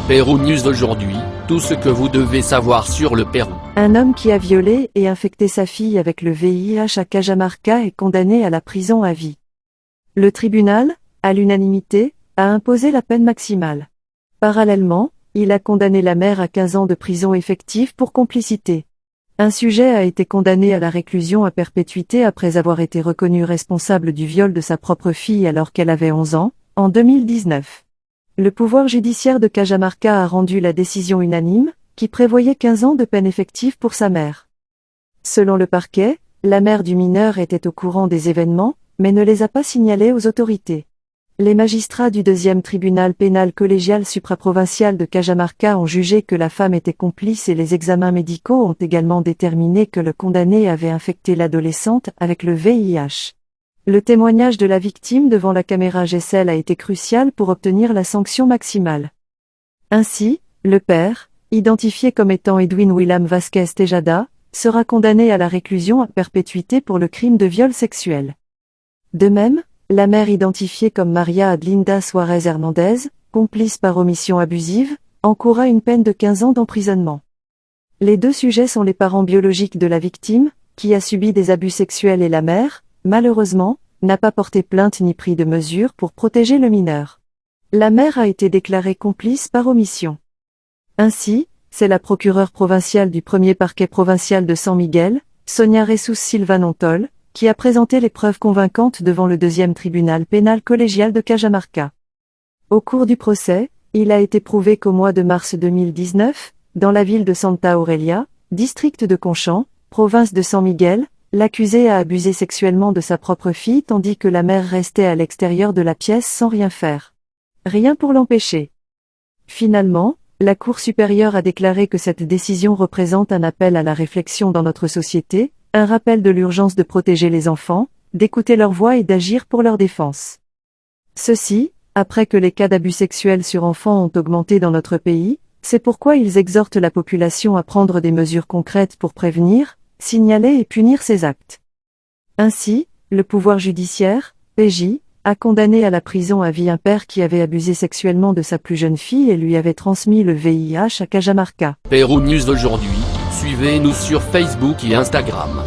Pérou News aujourd'hui, tout ce que vous devez savoir sur le Pérou. Un homme qui a violé et infecté sa fille avec le VIH à Cajamarca est condamné à la prison à vie. Le tribunal, à l'unanimité, a imposé la peine maximale. Parallèlement, il a condamné la mère à 15 ans de prison effective pour complicité. Un sujet a été condamné à la réclusion à perpétuité après avoir été reconnu responsable du viol de sa propre fille alors qu'elle avait 11 ans, en 2019. Le pouvoir judiciaire de Cajamarca a rendu la décision unanime, qui prévoyait 15 ans de peine effective pour sa mère. Selon le parquet, la mère du mineur était au courant des événements, mais ne les a pas signalés aux autorités. Les magistrats du 2e tribunal pénal collégial supraprovincial de Cajamarca ont jugé que la femme était complice et les examens médicaux ont également déterminé que le condamné avait infecté l'adolescente avec le VIH. Le témoignage de la victime devant la caméra Gesell a été crucial pour obtenir la sanction maximale. Ainsi, le père, identifié comme étant Edwin Willam Vasquez Tejada, sera condamné à la réclusion à perpétuité pour le crime de viol sexuel. De même, la mère identifiée comme Maria Adlinda Suarez Hernandez, complice par omission abusive, encourra une peine de 15 ans d'emprisonnement. Les deux sujets sont les parents biologiques de la victime, qui a subi des abus sexuels et la mère, malheureusement, n'a pas porté plainte ni pris de mesures pour protéger le mineur. La mère a été déclarée complice par omission. Ainsi, c'est la procureure provinciale du 1er parquet provincial de San Miguel, Sonia Jesus Silva Nontol, qui a présenté les preuves convaincantes devant le 2e tribunal pénal collégial de Cajamarca. Au cours du procès, il a été prouvé qu'au mois de mars 2019, dans la ville de Santa Aurelia, district de Conchamp, province de San Miguel, l'accusé a abusé sexuellement de sa propre fille tandis que la mère restait à l'extérieur de la pièce sans rien faire. Rien pour l'empêcher. Finalement, la Cour supérieure a déclaré que cette décision représente un appel à la réflexion dans notre société, un rappel de l'urgence de protéger les enfants, d'écouter leur voix et d'agir pour leur défense. Ceci, après que les cas d'abus sexuels sur enfants ont augmenté dans notre pays, c'est pourquoi ils exhortent la population à prendre des mesures concrètes pour prévenir, signaler et punir ces actes. Ainsi, le pouvoir judiciaire, PJ, a condamné à la prison à vie un père qui avait abusé sexuellement de sa plus jeune fille et lui avait transmis le VIH à Cajamarca. Pérou News aujourd'hui, suivez-nous sur Facebook et Instagram.